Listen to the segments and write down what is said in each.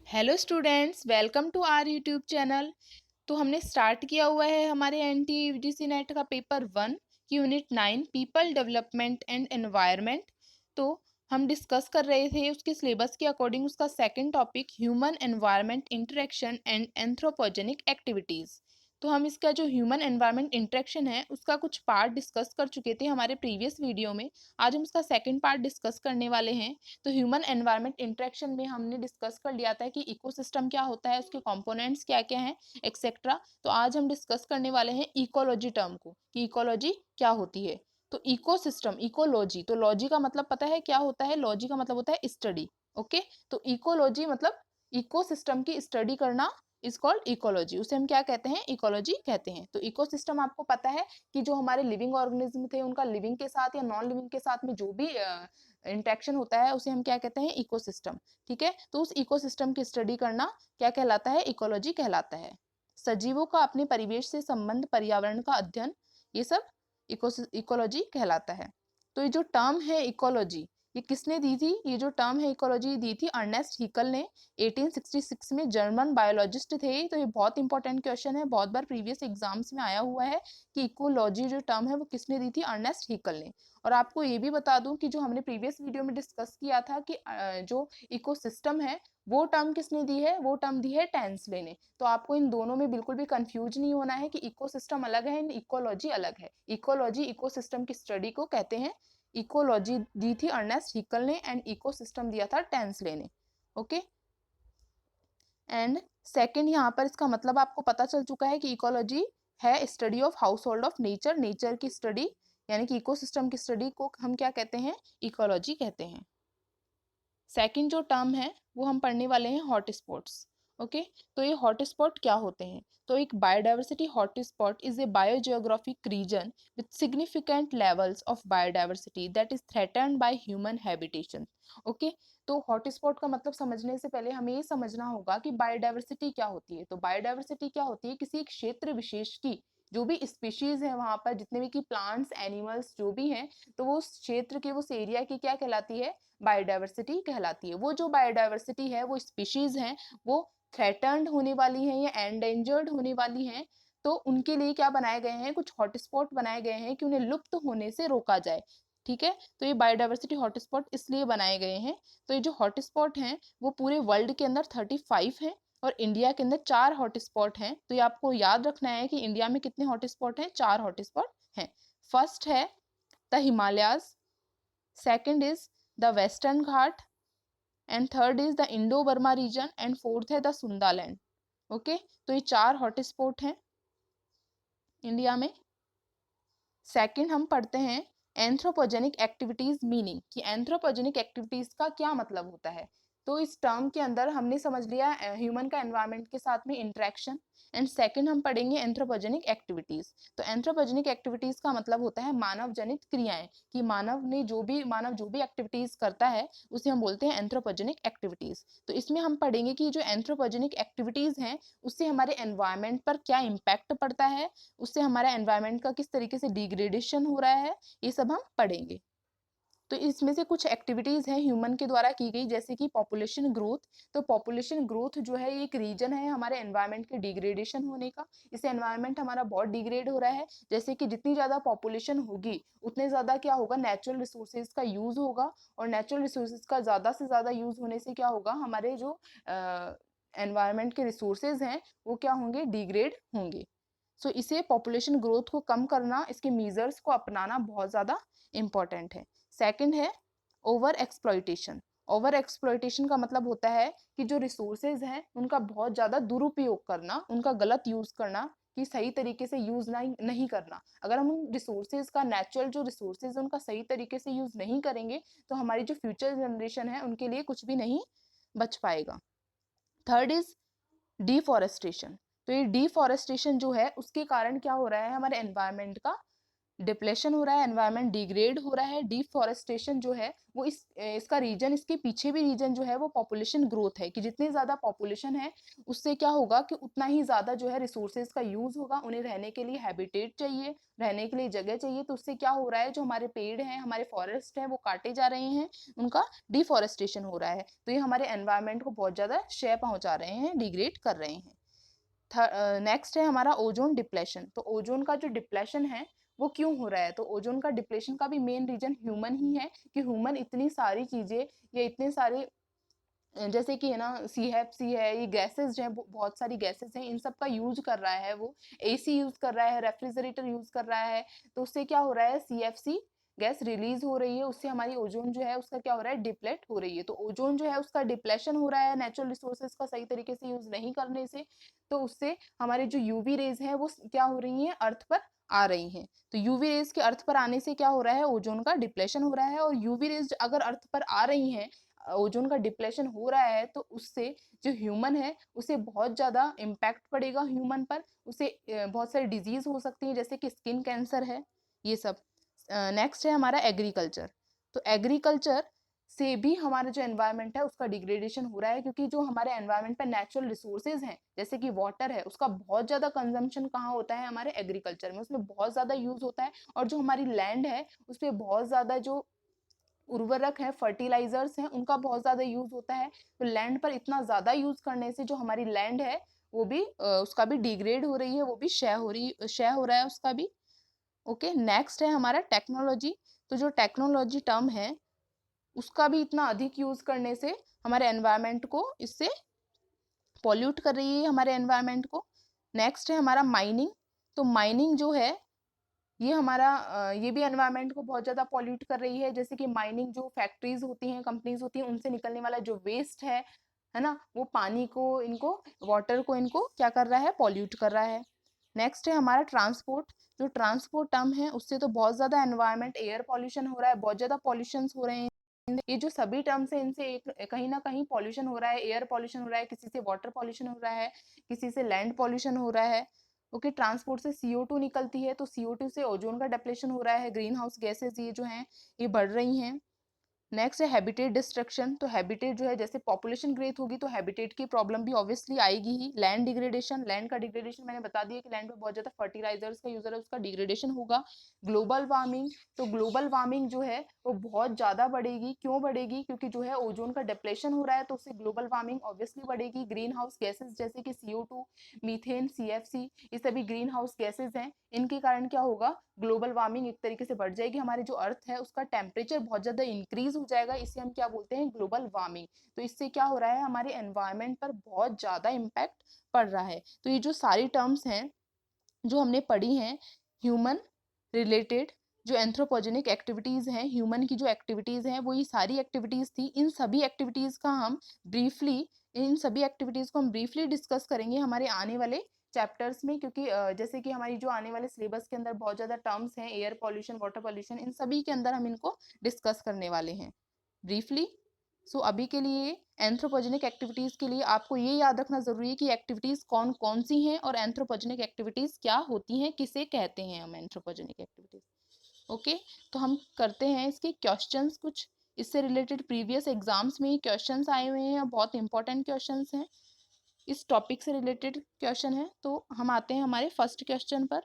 Hello students, welcome to our YouTube channel. तो हमने start किया हुआ है हमारे एनटी यूजीसी नेट का paper 1 unit 9 people development and environment. तो हम डिस्कस कर रहे थे उसके सिलेबस के अकॉर्डिंग उसका second topic human environment interaction and anthropogenic activities. तो हम इसका जो ह्यूमन एनवायरनमेंट इंटरेक्शन है उसका कुछ पार्ट डिस्कस कर चुके थे हमारे प्रीवियस वीडियो में। आज हम उसका सेकंड पार्ट डिस्कस करने वाले हैं। तो ह्यूमन एनवायरनमेंट इंटरेक्शन में हमने डिस्कस कर लिया था कि इकोसिस्टम क्या होता है, उसके कंपोनेंट्स क्या क्या हैं, एक्सेट्रा। तो आज हम डिस्कस करने वाले हैं इकोलॉजी टर्म को कि इकोलॉजी क्या होती है। तो इकोसिस्टम, इकोलॉजी, तो लॉजी का मतलब पता है क्या होता है? लॉजी का मतलब होता है स्टडी। ओके, तो इकोलॉजी मतलब इकोसिस्टम की स्टडी करना इज कॉल्ड इकोलॉजी। उसे हम क्या कहते हैं? इकोलॉजी कहते हैं। तो इकोसिस्टम आपको पता है कि जो हमारे लिविंग ऑर्गेनिज्म थे उनका लिविंग के साथ या नॉन लिविंग के साथ में जो भी इंटरेक्शन होता है उसे हम क्या कहते हैं? इकोसिस्टम। ठीक है, तो उस इकोसिस्टम की स्टडी करना क्या कहलाता है? इकोलॉजी कहलाता है। सजीवों का अपने परिवेश से संबंध, पर्यावरण का अध्ययन, ये सब इकोलॉजी कहलाता है। तो ये जो टर्म है इकोलॉजी, ये किसने दी थी? ये जो टर्म है इकोलॉजी दी थी अर्नेस्ट हीकल ने 1866 में। जर्मन बायोलॉजिस्ट थे। तो ये बहुत इंपॉर्टेंट क्वेश्चन है, बहुत बार प्रीवियस एग्जाम्स में आया हुआ है कि इकोलॉजी जो टर्म है वो किसने दी थी? अर्नेस्ट हीकल ने। और आपको ये भी बता दूं कि जो हमने प्रीवियस वीडियो में डिस्कस किया था कि जो इकोसिस्टम है वो टर्म किसने दी है? वो टर्म दी है टेंसले ने। तो आपको इन दोनों में बिल्कुल भी कंफ्यूज नहीं होना है कि इकोसिस्टम अलग है, इकोलॉजी अलग है। इकोलॉजी इकोसिस्टम की स्टडी को कहते हैं। इकोलॉजी दी थी अर्नेस्ट हीकल ने एंड इकोसिस्टम दिया था टेंसले ने। ओके, एंड सेकंड यहाँ पर इसका मतलब आपको पता चल चुका है कि इकोलॉजी है study of house hold of nature, nature की स्टडी, यानी कि इकोसिस्टम की स्टडी को हम क्या कहते हैं? इकोलॉजी कहते हैं। सेकंड जो टर्म है वो हम पढ़ने वाले हैं हॉटस्पॉट्स। ओके, तो ये हॉटस्पॉट क्या होते हैं? तो एक biodiversity hotspot is a biogeographic region with significant levels of biodiversity that is threatened by human habitation. Okay, तो हॉटस्पॉट का मतलब समझने से पहले हमें ये समझना होगा कि बायोडाइवर्सिटी क्या होती है। तो बायोडाइवर्सिटी क्या होती है? किसी एक क्षेत्र विशेष की जो भी स्पीशीज है वहां पर, जितने भी की प्लांट्स, एनिमल्स जो भी हैं, तो वो उस क्षेत्र के, उस एरिया की क्या कहलाती है? बायोडाइवर्सिटी कहलाती है। वो जो बायोडाइवर्सिटी है, वो स्पीशीज हैं, वो थ्रेटन्ड होने वाली हैं या एंडेंजर्ड होने वाली हैं। तो उनके लिए क्या बनाए गए हैं? कुछ हॉटस्पॉट बनाए गए हैं कि उन्हें लुप्त होने से रोका जाए। ठीक है, तो ये बायोडाइवर्सिटी हॉटस्पॉट इसलिए बनाए गए हैं। तो ये जो हॉटस्पॉट हैं वो पूरे वर्ल्ड के अंदर 35 हैं और इंडिया के अंदर 4 हॉटस्पॉट हैं। तो ये आपको याद रखना है कि इंडिया में कितने हॉटस्पॉट हैं? 4 हॉटस्पॉट हैं। फर्स्ट है the Himalayas, second is the western Ghat, and third is the Indo Burma region, and fourth है द सुंदालैंड। ओके, तो ये 4 हॉटस्पॉट हैं इंडिया में। सेकंड हम पढ़ते हैं एंथ्रोपोजेनिक एक्टिविटीज, मीनिंग कि एंथ्रोपोजेनिक एक्टिविटीज का क्या मतलब होता है। तो इस टर्म के अंदर हमने समझ लिया ह्यूमन का एनवायरनमेंट के साथ में इंटरेक्शन। एंड सेकंड हम पढ़ेंगे एंथ्रोपोजेनिक एक्टिविटीज। तो एंथ्रोपोजेनिक एक्टिविटीज का मतलब होता है मानव जनित क्रियाएं, कि मानव जो भी एक्टिविटीज करता है उसे हम बोलते हैं एंथ्रोपोजेनिक एक्टिविटीज। तो इसमें हम पढ़ेंगे कि जो एंथ्रोपोजेनिक एक्टिविटीज हैं उससे हमारे एनवायरनमेंट पर क्या इम्पैक्ट पड़ता है, उससे हमारा एनवायरनमेंट का किस तरीके से डिग्रेडेशन हो रहा है, ये सब हम पढ़ेंगे। तो इसमें से कुछ एक्टिविटीज हैं ह्यूमन के द्वारा की गई, जैसे कि पॉपुलेशन ग्रोथ। तो पॉपुलेशन ग्रोथ जो है एक रीजन है हमारे एनवायरनमेंट के डिग्रेडेशन होने का। इससे एनवायरनमेंट हमारा बहुत डिग्रेड हो रहा है। जैसे कि जितनी ज्यादा पॉपुलेशन होगी उतने ज्यादा क्या होगा? नेचुरल रिसोर्सेज का यूज होगा, और नेचुरल रिसोर्सेज का ज्यादा से ज्यादा यूज होने से क्या होगा? हमारे जो एनवायरनमेंट के रिसोर्सेज हैं वो क्या होंगे? डिग्रेड होंगे। सो इसे पॉपुलेशन ग्रोथ को कम करना, इसके मीजर्स को अपनाना बहुत ज़्यादा इंपॉर्टेंट है। सेकंड है ओवर एक्सप्लॉइटेशन। ओवर एक्सप्लॉइटेशन का मतलब होता है कि जो रिसोर्सेज हैं उनका बहुत ज़्यादा दुरुपयोग करना, उनका गलत यूज़ करना, कि सही तरीके से यूज़ नहीं करना। अगर हम उन रिसोर्सेज का, नेचुरल जो रिसोर्सेज है उनका सही तरीके से यूज़ नहीं करेंगे तो हमारी जो फ्यूचर जनरेशन है उनके लिए कुछ भी नहीं बच पाएगा। Third is deforestation. तो ये डिफॉरेस्टेशन जो है उसके कारण क्या हो रहा है? हमारे एनवायरनमेंट का डिप्लेशन हो रहा है, एनवायरनमेंट डिग्रेड हो रहा है, डिफॉरेस्टेशन जो है वो इसका रीजन, इसके पीछे भी रीजन जो है वो पॉपुलेशन ग्रोथ है, कि जितनी ज्यादा पॉपुलेशन है उससे क्या होगा कि उतना ही ज्यादा जो है रिसोर्सेज का यूज होगा, उन्हें रहने के लिए हैबिटेट चाहिए, रहने के लिए जगह चाहिए, तो उससे क्या हो रहा है, जो हमारे पेड़ हैं, हमारे फॉरेस्ट हैं, वो काटे जा रहे हैं, उनका डिफॉरेस्टेशन हो रहा है, तो ये हमारे एनवायरनमेंट को बहुत ज्यादा क्षय पहुंचा रहे हैं, डिग्रेड कर रहे हैं। नेक्स्ट है हमारा ओजोन डिप्लेशन। तो ओजोन का जो डिप्लेशन है वो क्यों हो रहा है, तो ओजोन का डिप्लेशन का भी मेन रीजन ह्यूमन ही है, कि ह्यूमन इतनी सारी चीजें या इतने सारे जैसे कि है ना CFC है, ये गैसेस जो है बहुत सारी गैसेस हैं, इन सब का यूज कर रहा है, वो AC यूज कर रहा है, रेफ्रिजरेटर यूज कर रहा है, तो उससे क्या हो रहा है, CFC गैस रिलीज हो रही है, उससे हमारी ओजोन जो है उसका क्या हो रहा है, डिप्लेट हो रही है। तो ओजोन जो है उसका डिप्लेशन हो रहा है नेचुरल रिसोर्सेज का सही तरीके से यूज नहीं करने से, तो उससे हमारे जो UV रेज है वो क्या हो रही है, अर्थ पर आ रही हैं। तो UV रेज के अर्थ पर आने से क्या हो रहा है, ओजोन का डिप्लेशन हो रहा है, और UV रेज अगर अर्थ पर आ रही हैं, ओजोन का डिप्लेशन हो रहा है, तो उससे जो ह्यूमन है उसे बहुत ज़्यादा इम्पैक्ट पड़ेगा ह्यूमन पर, उसे बहुत सारी डिजीज हो सकती हैं, जैसे कि स्किन कैंसर है, ये सब। नेक्स्ट है हमारा एग्रीकल्चर। तो एग्रीकल्चर से भी हमारा जो एनवायरनमेंट है उसका डिग्रेडेशन हो रहा है, क्योंकि जो हमारे एनवायरनमेंट पर नेचुरल रिसोर्सेज हैं जैसे कि वाटर है, उसका बहुत ज़्यादा कंजम्पशन कहाँ होता है, हमारे एग्रीकल्चर में, उसमें बहुत ज़्यादा यूज होता है, और जो हमारी लैंड है उस पर बहुत ज़्यादा जो उर्वरक है, फर्टिलाइजर्स हैं, उनका बहुत ज्यादा यूज होता है। तो लैंड पर इतना ज्यादा यूज करने से जो हमारी लैंड है वो भी उसका भी डिग्रेड हो रही है, वो भी क्षय हो रहा है उसका भी। ओके, नेक्स्ट है हमारा टेक्नोलॉजी। तो जो टेक्नोलॉजी टर्म है उसका भी इतना अधिक यूज करने से हमारे एनवायरनमेंट को इससे पॉल्यूट कर रही है, हमारे एनवायरनमेंट को। नेक्स्ट है हमारा माइनिंग। तो माइनिंग जो है ये हमारा ये भी एनवायरनमेंट को बहुत ज़्यादा पॉल्यूट कर रही है, जैसे कि माइनिंग जो फैक्ट्रीज होती हैं, कंपनीज होती हैं, उनसे निकलने वाला जो वेस्ट है ना, वो पानी को इनको, वाटर को इनको क्या कर रहा है, पॉल्यूट कर रहा है। नेक्स्ट है हमारा ट्रांसपोर्ट। जो ट्रांसपोर्ट टर्म है उससे तो बहुत ज़्यादा एनवायरनमेंट, एयर पॉल्यूशन हो रहा है, बहुत ज़्यादा पॉल्यूशन हो रहे हैं। ये जो सभी टर्म्स है इनसे एक कहीं ना कहीं पॉल्यूशन हो रहा है, एयर पॉल्यूशन हो रहा है, किसी से वाटर पॉल्यूशन हो रहा है, किसी से लैंड पॉल्यूशन हो रहा है। ओके, ट्रांसपोर्ट से CO2 निकलती है, तो CO2 से ओजोन का डिप्लेशन हो रहा है, ग्रीन हाउस गैसेज ये जो हैं ये बढ़ रही हैं। नेक्स्ट है हैबिटेट डिस्ट्रक्शन। तो हैबिटेट जो है, जैसे पॉपुलेशन ग्रोथ होगी तो हैबिटेट की प्रॉब्लम भी ऑब्वियसली आएगी ही। लैंड डिग्रेडेशन, लैंड का डिग्रेडेशन मैंने बता दिया कि लैंड पे बहुत ज्यादा फर्टिलाइजर्स का यूजर है, उसका डिग्रेडेशन होगा। Global warming. तो ग्लोबल वार्मिंग जो है वो बहुत ज्यादा बढ़ेगी। क्यों बढ़ेगी, क्योंकि जो है ओजोन का डिप्लेशन हो रहा है, तो उससे ग्लोबल वार्मिंग ऑब्वियसली बढ़ेगी। ग्रीन हाउस गैसेज जैसे कि CO2, मीथेन, CFC, ये सभी ग्रीन हाउस गैसेज हैं, इनके कारण क्या होगा, ग्लोबल वार्मिंग एक तरीके से बढ़ जाएगी। हमारे जो अर्थ है उसका टेम्परेचर बहुत ज्यादा इंक्रीज हो जाएगा, इसे हम क्या बोलते हैं, ग्लोबल वार्मिंग। तो इससे क्या हो रहा है, हमारे एनवायरनमेंट पर बहुत ज्यादा इम्पैक्ट पड़ रहा है। तो ये जो सारी टर्म्स हैं जो हमने पढ़ी हैं, ह्यूमन रिलेटेड जो एंथ्रोपोजेनिक एक्टिविटीज हैं, ह्यूमन की जो एक्टिविटीज हैं, वो ये सारी एक्टिविटीज थी। इन सभी एक्टिविटीज का हम ब्रीफली इन सभी एक्टिविटीज को हम ब्रीफली डिस्कस करेंगे हमारे आने वाले चैप्टर्स में, क्योंकि जैसे कि हमारी जो आने वाले सिलेबस के अंदर बहुत ज़्यादा टर्म्स हैं, एयर पॉल्यूशन, वाटर पॉल्यूशन, इन सभी के अंदर हम इनको डिस्कस करने वाले हैं ब्रीफली। सो अभी के लिए एंथ्रोपोजेनिक एक्टिविटीज के लिए आपको ये याद रखना जरूरी है कि एक्टिविटीज कौन कौन सी हैं और एंथ्रोपोजेनिक एक्टिविटीज क्या होती हैं, किसे कहते हैं हम एंथ्रोपोजेनिक एक्टिविटीज। ओके, तो हम करते हैं इसके क्वेश्चंस कुछ, इससे रिलेटेड प्रीवियस एग्जाम्स में क्वेश्चंस आए हुए हैं, बहुत इंपॉर्टेंट क्वेश्चंस हैं, इस टॉपिक से रिलेटेड क्वेश्चन है। तो हम आते हैं हमारे फर्स्ट क्वेश्चन पर।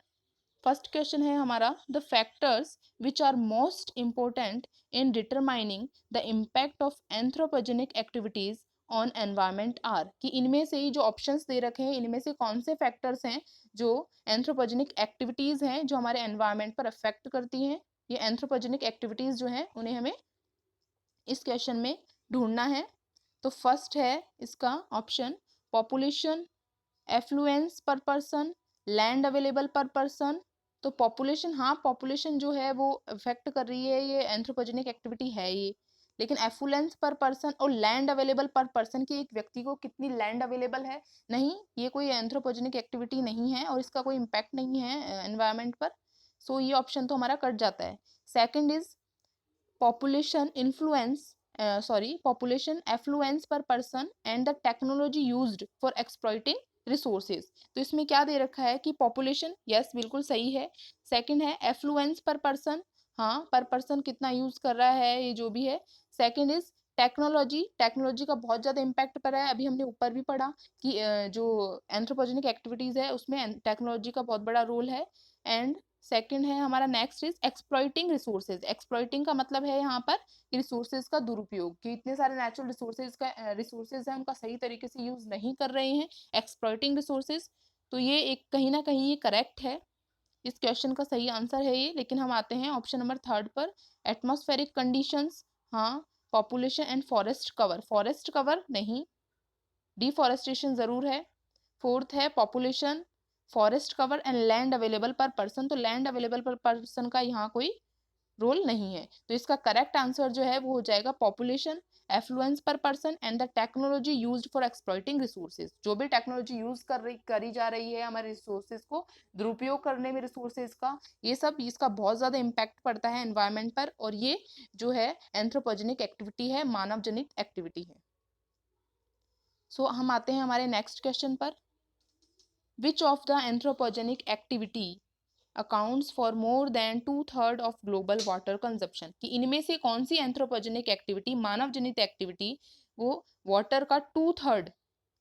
फर्स्ट क्वेश्चन है हमारा, the factors which are most important in determining the impact of anthropogenic activities on environment are, कि इनमें से ही जो ऑप्शंस दे रखे हैं इनमें से कौन से फैक्टर्स हैं जो एंथ्रोपोजेनिक एक्टिविटीज हैं जो हमारे एनवायरमेंट पर अफेक्ट करती हैं। ये एंथ्रोपोजेनिक एक्टिविटीज जो हैं उन्हें हमें इस क्वेश्चन में ढूंढना है। तो फर्स्ट है इसका ऑप्शन, पॉपुलेशन, एफ्लुएंस पर पर्सन, लैंड अवेलेबल पर पर्सन। तो पॉपुलेशन, हाँ पॉपुलेशन जो है वो इफेक्ट कर रही है, ये एंथ्रोपोजेनिक एक्टिविटी है ये। लेकिन एफ्लुएंस पर पर्सन और लैंड अवेलेबल पर पर्सन, की एक व्यक्ति को कितनी लैंड अवेलेबल है, नहीं, ये कोई एंथ्रोपोजेनिक एक्टिविटी नहीं है और इसका कोई इम्पैक्ट नहीं है एनवायरमेंट पर। सो ये ऑप्शन तो हमारा कट जाता है। Second is population influence population affluence per person and the technology used for exploiting resources. तो इसमें क्या दे रखा है कि पॉपुलेशन, यस बिल्कुल सही है। सेकंड है एफ्लुएंस पर पर्सन, हाँ पर पर्सन कितना यूज कर रहा है ये जो भी है। सेकंड इज टेक्नोलॉजी, टेक्नोलॉजी का बहुत ज्यादा इम्पैक्ट पड़ा है, अभी हमने ऊपर भी पढ़ा कि जो एंथ्रोपोजेनिक एक्टिविटीज है उसमें टेक्नोलॉजी का बहुत बड़ा रोल है। एंड सेकंड है हमारा next is exploiting resources. Exploiting का मतलब है यहाँ पर रिसोर्सेज का दुरुपयोग, कि इतने सारे नेचुरल रिसोर्सेज है उनका सही तरीके से यूज नहीं कर रहे हैं, एक्सप्लॉइटिंग रिसोर्सेज। तो ये एक कहीं ना कहीं ये करेक्ट है, इस क्वेश्चन का सही आंसर है ये। लेकिन हम आते हैं ऑप्शन नंबर थर्ड पर, एटमॉस्फेरिक कंडीशंस, हाँ population and forest cover, forest cover नहीं, डिफॉरेस्टेशन जरूर है। फोर्थ है population, forest cover and land available पर पर्सन, तो लैंड अवेलेबल पर पर्सन का यहाँ कोई रोल नहीं है। तो इसका करेक्ट आंसर जो है वो हो जाएगा पॉपुलेशन, एफ्लुएंस पर person and the technology used for exploiting resources. जो भी टेक्नोलॉजी यूज करी जा रही है हमारे रिसोर्सेज को दुरुपयोग करने में रिसोर्सेज का, ये सब इसका बहुत ज्यादा इम्पैक्ट पड़ता है एनवायरमेंट पर, और ये जो है एंथ्रोपोजेनिक एक्टिविटी है, मानव जनित एक्टिविटी है। सो हम आते हैं हमारे नेक्स्ट क्वेश्चन पर, which of the anthropogenic activity accounts for more than 2/3 of global water consumption, कि इनमें से कौन सी एंथ्रोपोजेनिक एक्टिविटी, मानव जनित एक्टिविटी, वो वाटर का 2/3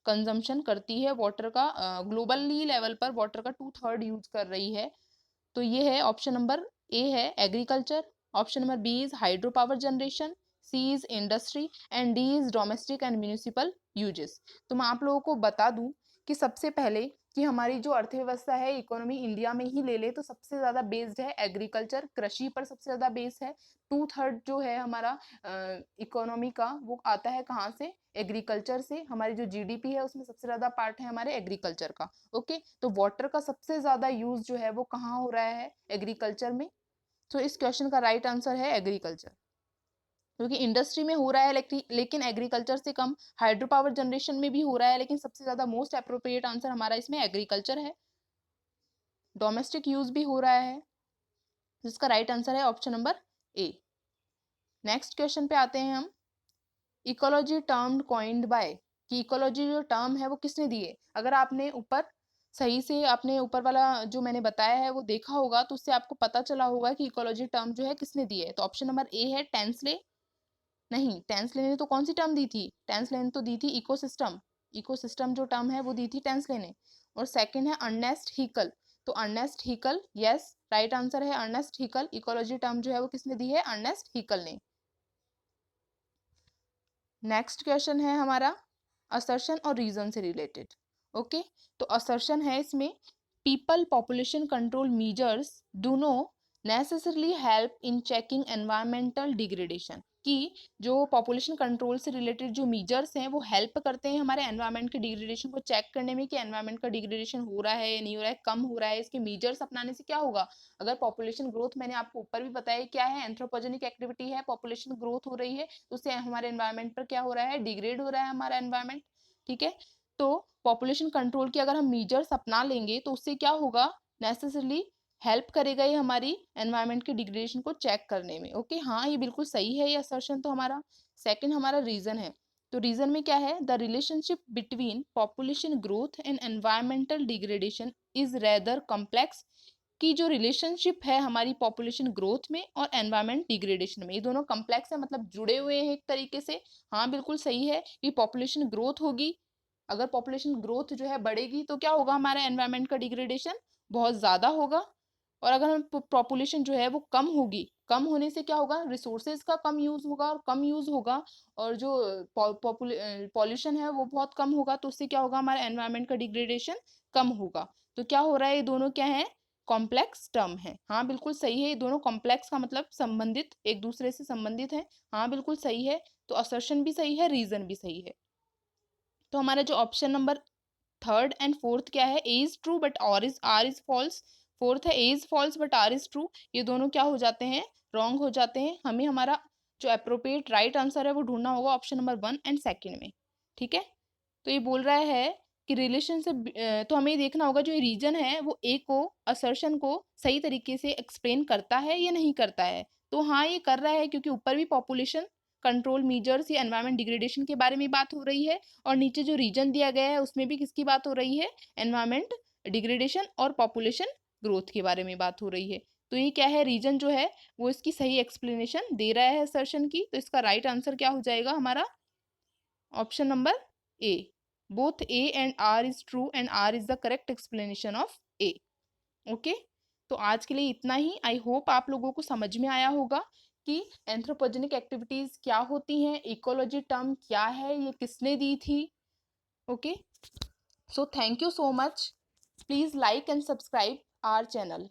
कंजम्पशन करती है, वाटर का ग्लोबली लेवल पर वाटर का 2/3 यूज कर रही है। तो ये है ऑप्शन नंबर ए है agriculture, option number B is hydro power generation, C is industry and D is domestic and municipal uses. तो मैं आप लोगों को बता दूं कि सबसे पहले कि हमारी जो अर्थव्यवस्था है, इकोनॉमी इंडिया में ही ले ले तो सबसे ज्यादा बेस्ड है एग्रीकल्चर, कृषि पर सबसे ज्यादा बेस है। 2/3 जो है हमारा इकोनॉमी का वो आता है कहाँ से, एग्रीकल्चर से। हमारी जो जीडीपी है उसमें सबसे ज्यादा पार्ट है हमारे एग्रीकल्चर का। ओके, तो वाटर का सबसे ज्यादा यूज जो है वो कहाँ हो रहा है, एग्रीकल्चर में। तो इस क्वेश्चन का राइट आंसर है एग्रीकल्चर, क्योंकि इंडस्ट्री में हो रहा है लेकिन एग्रीकल्चर से कम, हाइड्रो पावर जनरेशन में भी हो रहा है लेकिन सबसे ज्यादा मोस्ट अप्रोप्रिएट आंसर हमारा इसमें एग्रीकल्चर है। डोमेस्टिक यूज भी हो रहा है, जिसका राइट आंसर है ऑप्शन नंबर ए। नेक्स्ट क्वेश्चन पे आते हैं हम, इकोलॉजी टर्म कॉइंड बाय, कि इकोलॉजी जो टर्म है वो किसने दी है। अगर आपने ऊपर सही से आपने ऊपर वाला जो मैंने बताया है वो देखा होगा तो उससे आपको पता चला होगा कि इकोलॉजी टर्म जो है किसने दी है। तो ऑप्शन नंबर ए है टेंसले, नहीं टेंसले ने तो कौन सी टर्म दी थी, टेंसले ने तो दी थी इकोसिस्टम, इकोसिस्टम जो टर्म है वो दी थी टेंसले ने। और सेकंड है अर्नेस्ट हीकल, तो Ernest Haeckel, yes right answer है अर्नेस्ट हीकल, इकोलॉजी टर्म जो है वो किसने दी है, अर्नेस्ट हीकल ने। नेक्स्ट क्वेश्चन है हमारा असर्शन और रीजन से रिलेटेड। ओके, तो असर्शन है इसमें, people population control measures do no necessarily help in checking environmental degradation, कि जो पॉपुलेशन कंट्रोल से रिलेटेड जो मीजर्स हैं वो हेल्प करते हैं हमारे एनवायरमेंट के डिग्रेडेशन को चेक करने में, कि एनवायरमेंट का डिग्रेडेशन हो रहा है या नहीं हो रहा है, कम हो रहा है। इसके मीजर्स अपनाने से क्या होगा, अगर पॉपुलेशन ग्रोथ, मैंने आपको ऊपर भी बताया क्या है, एंथ्रोपोजेनिक एक्टिविटी है, पॉपुलेशन ग्रोथ हो रही है तो उससे हमारे एनवायरमेंट पर क्या हो रहा है, डिग्रेड हो रहा है हमारा एनवायरमेंट। ठीक है, तो पॉपुलेशन कंट्रोल के अगर हम मीजर्स अपना लेंगे तो उससे क्या होगा, नेसेसरली हेल्प करेगा ये हमारी एनवायरमेंट के डिग्रेडेशन को चेक करने में। ओके, हाँ ये बिल्कुल सही है ये असर्शन तो हमारा। सेकंड हमारा रीजन है, तो रीजन में क्या है, the relationship between population growth and environmental degradation is rather complex, की जो रिलेशनशिप है हमारी पॉपुलेशन ग्रोथ में और एनवायरमेंट डिग्रेडेशन में, ये दोनों कॉम्प्लेक्स है, मतलब जुड़े हुए हैं एक तरीके से। हाँ बिल्कुल सही है कि पॉपुलेशन ग्रोथ होगी, अगर पॉपुलेशन ग्रोथ जो है बढ़ेगी तो क्या होगा, हमारा एनवायरमेंट का डिग्रेडेशन बहुत ज्यादा होगा। और अगर हम पॉपुलेशन जो है वो कम होगी, कम होने से क्या होगा, रिसोर्सेज का कम यूज होगा, और कम यूज होगा और जो पॉल्यूशन है वो बहुत कम होगा, तो उससे क्या होगा, हमारा एनवायरमेंट का डिग्रेडेशन कम होगा। तो क्या हो रहा है, ये दोनों क्या है, कॉम्प्लेक्स टर्म है। हाँ बिल्कुल सही है, ये दोनों कॉम्प्लेक्स का मतलब संबंधित, एक दूसरे से संबंधित है। हाँ बिल्कुल सही है, तो असर्शन भी सही है, रीजन भी सही है। तो हमारा जो option number third and fourth क्या है, A is true but R is false, fourth है A is false but R is true, ये दोनों क्या हो जाते हैं, रॉन्ग हो जाते हैं। हमें हमारा जो अप्रोप्रिएट राइट आंसर है वो ढूंढना होगा ऑप्शन नंबर 1 एंड सेकंड में। ठीक है, तो ये बोल रहा है कि रिलेशन से तो हमें ये देखना होगा जो ये रीजन है वो ए को, असर्शन को सही तरीके से एक्सप्लेन करता है या नहीं करता है। तो हाँ ये कर रहा है, क्योंकि ऊपर भी पॉपुलेशन कंट्रोल मीजर्स या एनवायरमेंट डिग्रेडेशन के बारे में बात हो रही है, और नीचे जो रीजन दिया गया है उसमें भी किसकी बात हो रही है, एनवायरमेंट डिग्रेडेशन और पॉपुलेशन ग्रोथ के बारे में बात हो रही है। तो ये क्या है, रीजन जो है वो इसकी सही एक्सप्लेनेशन दे रहा है असर्शन की। तो इसका राइट आंसर क्या हो जाएगा हमारा, option number A, both A and R is true and R is the correct explanation of A. Okay, तो आज के लिए इतना ही। आई होप आप लोगों को समझ में आया होगा कि एंथ्रोपोजेनिक एक्टिविटीज क्या होती हैं, इकोलॉजी टर्म क्या है, ये किसने दी थी। Okay, so thank you so much. Please like and subscribe our channel.